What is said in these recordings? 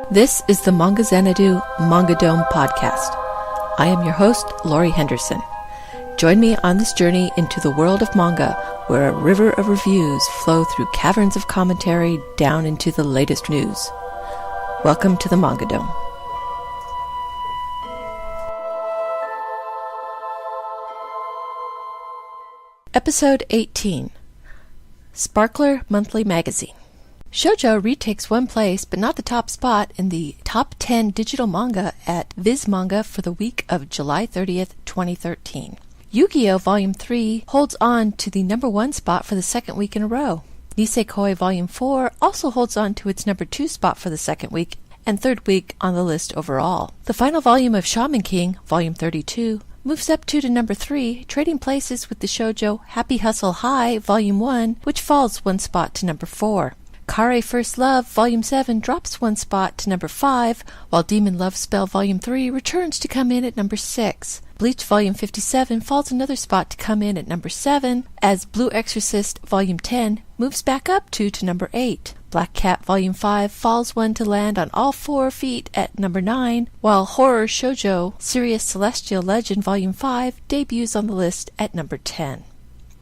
This is the Manga Xanadu Manga Dome podcast. I am your host, Laurie Henderson. Join me on this journey into the world of manga, where a river of reviews flow through caverns of commentary down into the latest news. Welcome to the Manga Dome. Episode 18. Sparkler Monthly Magazine. Shoujo retakes one place, but not the top spot, in the top 10 digital manga at Viz Manga for the week of July 30th, 2013. Yu-Gi-Oh! Volume 3 holds on to the number 1 spot for the second week in a row. Nisekoi Volume 4 also holds on to its number 2 spot for the second week and third week on the list overall. The final volume of Shaman King, Volume 32, moves up to number 3, trading places with the shoujo Happy Hustle High, Volume 1, which falls one spot to number 4. Kare First Love, Volume 7 drops one spot to number 5, while Demon Love Spell Volume 3 returns to come in at number 6. Bleach Volume 57 falls another spot to come in at number 7, as Blue Exorcist Volume 10 moves back up to number 8. Black Cat Volume 5 falls one to land on all 4 feet at number 9, while Horror Shoujo Sirius Celestial Legend Volume 5 debuts on the list at number 10.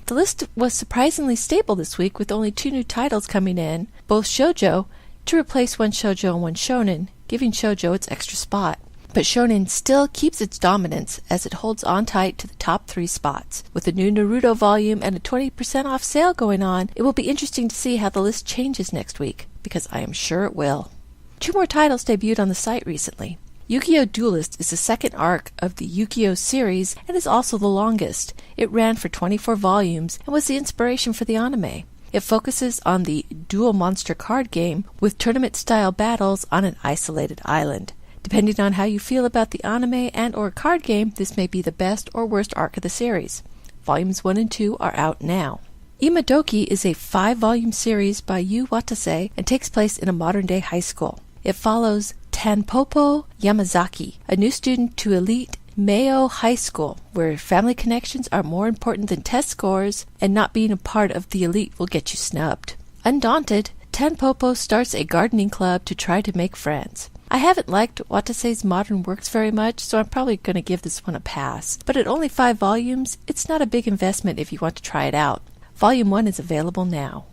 The list was surprisingly stable this week, with only 2 new titles coming in, both shoujo, to replace one shoujo and one shonen, giving shoujo its extra spot. But shonen still keeps its dominance as it holds on tight to the top 3 spots. With a new Naruto volume and a 20% off sale going on, it will be interesting to see how the list changes next week, because I am sure it will. 2 more titles debuted on the site recently. Yu-Gi-Oh! Duelist is the second arc of the Yu-Gi-Oh! Series and is also the longest. It ran for 24 volumes and was the inspiration for the anime. It focuses on the dual monster card game with tournament-style battles on an isolated island. Depending on how you feel about the anime and or card game, this may be the best or worst arc of the series. Volumes 1 and 2 are out now. Imadoki is a 5-volume series by Yu Watase and takes place in a modern-day high school. It follows Tanpopo Yamazaki, a new student to elite Mayo High School, where family connections are more important than test scores, and not being a part of the elite will get you snubbed. Undaunted, Tanpopo starts a gardening club to try to make friends. I haven't liked Watase's modern works very much, so I'm probably going to give this one a pass. But at only 5 volumes, it's not a big investment if you want to try it out. Volume 1 is available now.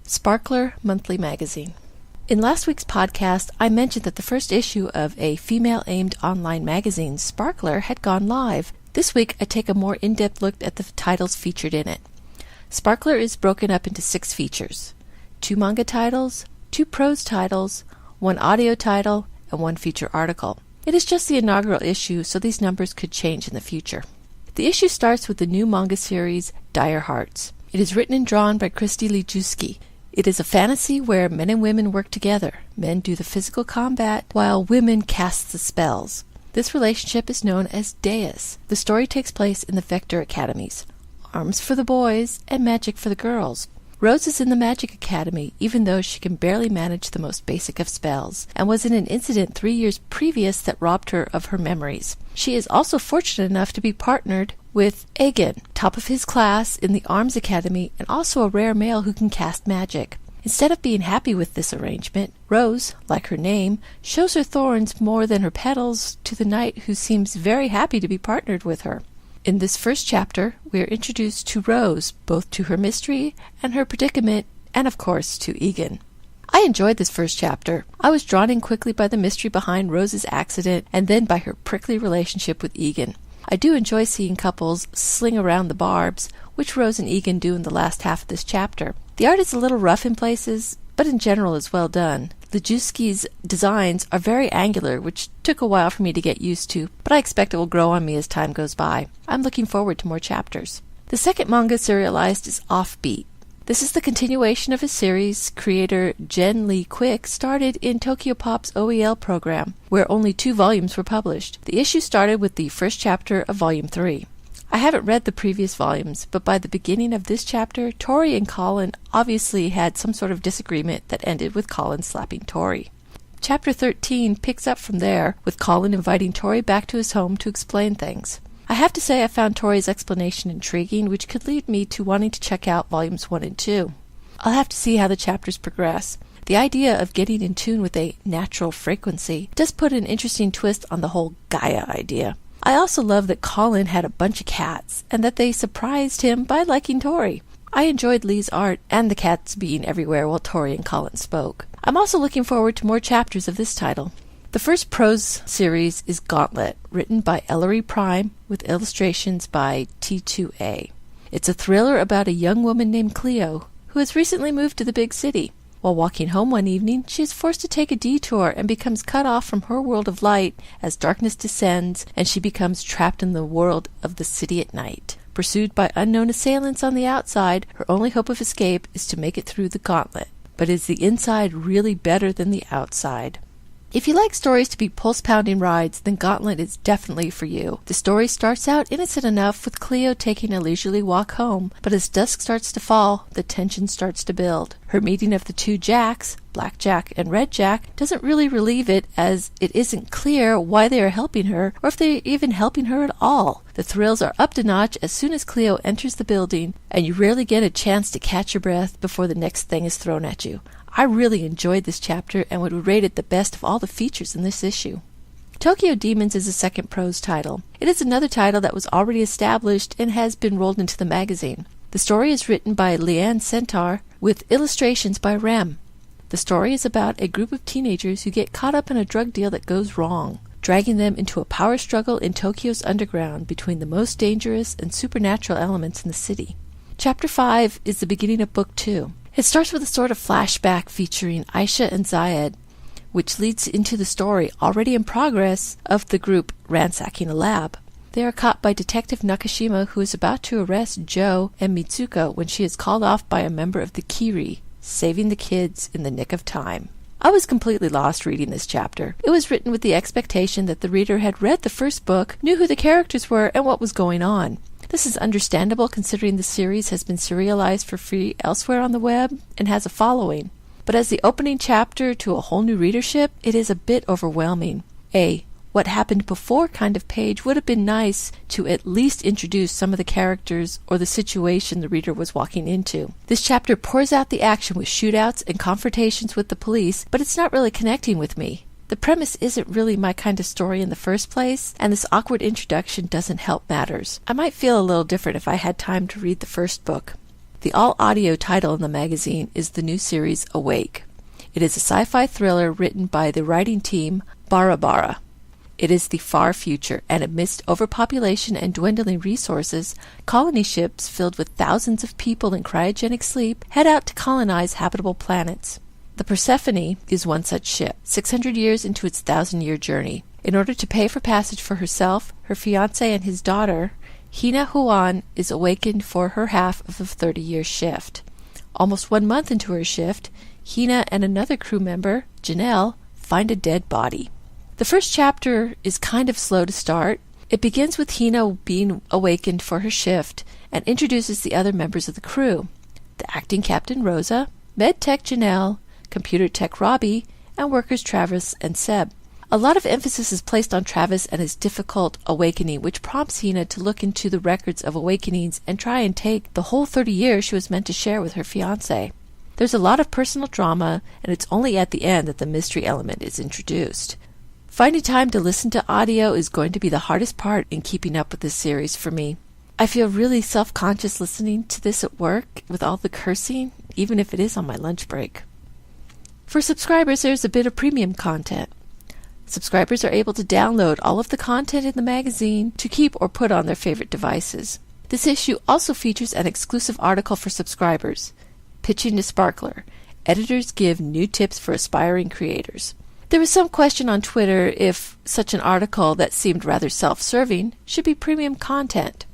Sparkler Monthly Magazine. In last week's podcast, I mentioned that the first issue of a female-aimed online magazine, Sparkler, had gone live. This week, I take a more in-depth look at the titles featured in it. Sparkler is broken up into 6 features: 2 manga titles, 2 prose titles, 1 audio title, and 1 feature article. It is just the inaugural issue, so these numbers could change in the future. The issue starts with the new manga series, Dire Hearts. It is written and drawn by Christy Lijewski. It is a fantasy where men and women work together. Men do the physical combat, while women cast the spells. This relationship is known as Deus. The story takes place in the Vector Academies. Arms for the boys and magic for the girls. Rose is in the Magic Academy, even though she can barely manage the most basic of spells, and was in an incident 3 years previous that robbed her of her memories. She is also fortunate enough to be partnered with Eigen, top of his class in the Arms Academy, and also a rare male who can cast magic. Instead of being happy with this arrangement, Rose, like her name, shows her thorns more than her petals to the knight, who seems very happy to be partnered with her. In this first chapter, we are introduced to Rose, both to her mystery and her predicament, and of course to Eigen. I enjoyed this first chapter. I was drawn in quickly by the mystery behind Rose's accident, and then by her prickly relationship with Eigen. I do enjoy seeing couples sling around the barbs, which Rose and Eigen do in the last half of this chapter. The art is a little rough in places, but in general is well done. Lijewski's designs are very angular, which took a while for me to get used to, but I expect it will grow on me as time goes by. I'm looking forward to more chapters. The second manga serialized is Offbeat. This is the continuation of a series creator Jen Lee Quick started in Tokyopop's OEL program, where only 2 volumes were published. The issue started with the first chapter of Volume 3. I haven't read the previous volumes, but by the beginning of this chapter, Tori and Colin obviously had some sort of disagreement that ended with Colin slapping Tori. Chapter 13 picks up from there, with Colin inviting Tori back to his home to explain things. I have to say I found Tori's explanation intriguing, which could lead me to wanting to check out volumes 1 and 2. I'll have to see how the chapters progress. The idea of getting in tune with a natural frequency does put an interesting twist on the whole Gaia idea. I also love that Colin had a bunch of cats, and that they surprised him by liking Tori. I enjoyed Lee's art and the cats being everywhere while Tori and Colin spoke. I'm also looking forward to more chapters of this title. The first prose series is Gauntlet, written by Ellery Prime with illustrations by T2A. It's a thriller about a young woman named Cleo, who has recently moved to the big city. While walking home one evening, she is forced to take a detour and becomes cut off from her world of light as darkness descends and she becomes trapped in the world of the city at night. Pursued by unknown assailants on the outside, her only hope of escape is to make it through the gauntlet. But is the inside really better than the outside? If you like stories to be pulse-pounding rides, then Gauntlet is definitely for you. The story starts out innocent enough with Cleo taking a leisurely walk home, but as dusk starts to fall, the tension starts to build. Her meeting of the two Jacks, Black Jack and Red Jack, doesn't really relieve it, as it isn't clear why they are helping her or if they are even helping her at all. The thrills are up to notch as soon as Cleo enters the building, and you rarely get a chance to catch your breath before the next thing is thrown at you. I really enjoyed this chapter and would rate it the best of all the features in this issue. Tokyo Demons is a second prose title. It is another title that was already established and has been rolled into the magazine. The story is written by Leanne Centaur with illustrations by Rem. The story is about a group of teenagers who get caught up in a drug deal that goes wrong, dragging them into a power struggle in Tokyo's underground between the most dangerous and supernatural elements in the city. Chapter 5 is the beginning of Book 2. It starts with a sort of flashback featuring Aisha and Zayed, which leads into the story, already in progress, of the group ransacking a lab. They are caught by Detective Nakashima, who is about to arrest Joe and Mitsuko when she is called off by a member of the Kiri, saving the kids in the nick of time. I was completely lost reading this chapter. It was written with the expectation that the reader had read the first book, knew who the characters were, and what was going on. This is understandable considering the series has been serialized for free elsewhere on the web and has a following. But as the opening chapter to a whole new readership, it is a bit overwhelming. What happened before kind of page would have been nice to at least introduce some of the characters or the situation the reader was walking into. This chapter pours out the action with shootouts and confrontations with the police, but it's not really connecting with me. The premise isn't really my kind of story in the first place, and this awkward introduction doesn't help matters. I might feel a little different if I had time to read the first book. The all-audio title in the magazine is the new series Awake. It is a sci-fi thriller written by the writing team Bara Bara. It is the far future, and amidst overpopulation and dwindling resources, colony ships filled with thousands of people in cryogenic sleep head out to colonize habitable planets. The Persephone is one such ship, 600 years into its 1,000-year journey. In order to pay for passage for herself, her fiancé, and his daughter, Hina Huan is awakened for her half of a 30-year shift. Almost 1 month into her shift, Hina and another crew member, Janelle, find a dead body. The first chapter is kind of slow to start. It begins with Hina being awakened for her shift and introduces the other members of the crew: the acting captain Rosa, med tech Janelle, computer tech Robbie, and workers Travis and Seb. A lot of emphasis is placed on Travis and his difficult awakening, which prompts Hina to look into the records of awakenings and try and take the whole 30 years she was meant to share with her fiancé. There's a lot of personal drama, and it's only at the end that the mystery element is introduced. Finding time to listen to audio is going to be the hardest part in keeping up with this series for me. I feel really self-conscious listening to this at work with all the cursing, even if it is on my lunch break. For subscribers, there's a bit of premium content. Subscribers are able to download all of the content in the magazine to keep or put on their favorite devices. This issue also features an exclusive article for subscribers, Pitching to Sparkler. Editors give new tips for aspiring creators. There was some question on Twitter if such an article that seemed rather self-serving should be premium content.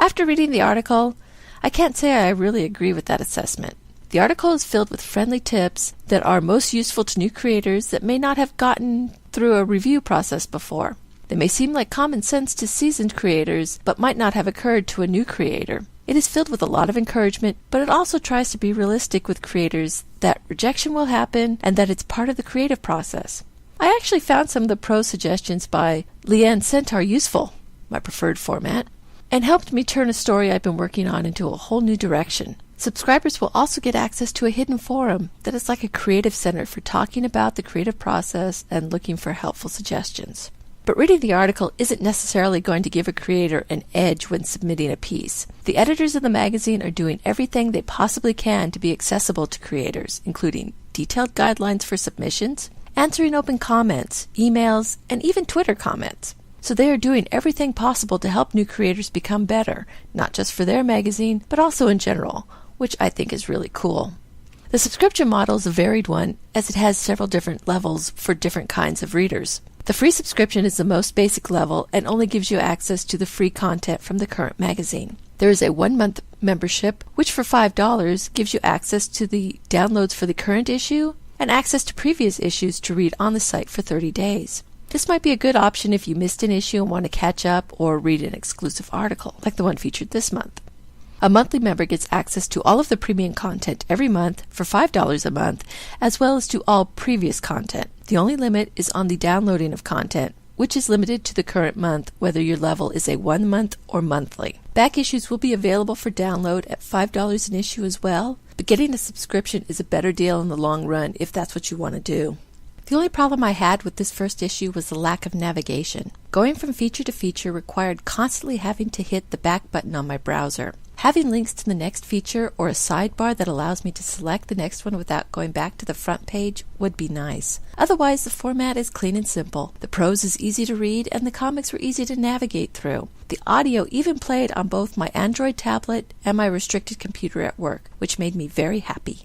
After reading the article, I can't say I really agree with that assessment. The article is filled with friendly tips that are most useful to new creators that may not have gotten through a review process before. They may seem like common sense to seasoned creators, but might not have occurred to a new creator. It is filled with a lot of encouragement, but it also tries to be realistic with creators that rejection will happen and that it's part of the creative process. I actually found some of the prose suggestions by Leanne Centaur useful, my preferred format, and helped me turn a story I've been working on into a whole new direction. Subscribers will also get access to a hidden forum that is like a creative center for talking about the creative process and looking for helpful suggestions. But reading the article isn't necessarily going to give a creator an edge when submitting a piece. The editors of the magazine are doing everything they possibly can to be accessible to creators, including detailed guidelines for submissions, answering open comments, emails, and even Twitter comments. So they are doing everything possible to help new creators become better, not just for their magazine, but also in general, which I think is really cool. The subscription model is a varied one, as it has several different levels for different kinds of readers. The free subscription is the most basic level and only gives you access to the free content from the current magazine. There is a 1-month membership, which for $5 gives you access to the downloads for the current issue and access to previous issues to read on the site for 30 days. This might be a good option if you missed an issue and want to catch up or read an exclusive article, like the one featured this month. A monthly member gets access to all of the premium content every month for $5 a month, as well as to all previous content. The only limit is on the downloading of content, which is limited to the current month, whether your level is a 1-month or monthly. Back issues will be available for download at $5 an issue as well, but getting a subscription is a better deal in the long run if that's what you want to do. The only problem I had with this first issue was the lack of navigation. Going from feature to feature required constantly having to hit the back button on my browser. Having links to the next feature or a sidebar that allows me to select the next one without going back to the front page would be nice. Otherwise, the format is clean and simple. The prose is easy to read and the comics were easy to navigate through. The audio even played on both my Android tablet and my restricted computer at work, which made me very happy.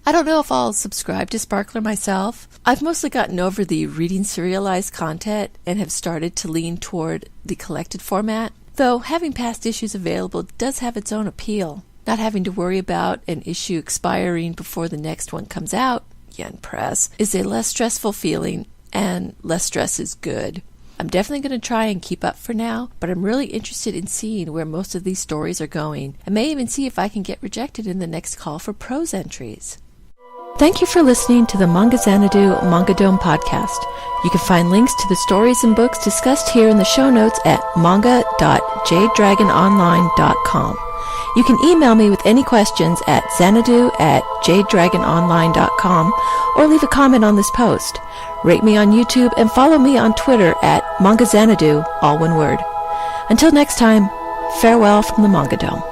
I don't know if I'll subscribe to Sparkler myself. I've mostly gotten over the reading serialized content and have started to lean toward the collected format. Though having past issues available does have its own appeal. Not having to worry about an issue expiring before the next one comes out, yen press, is a less stressful feeling, and less stress is good. I'm definitely going to try and keep up for now, but I'm really interested in seeing where most of these stories are going, and may even see if I can get rejected in the next call for prose entries. Thank you for listening to the Manga Xanadu Manga Dome podcast. You can find links to the stories and books discussed here in the show notes at manga.jadedragononline.com. You can email me with any questions at xanadu@jadedragononline.com or leave a comment on this post. Rate me on YouTube and follow me on Twitter at Manga Xanadu, all one word. Until next time, farewell from the Manga Dome.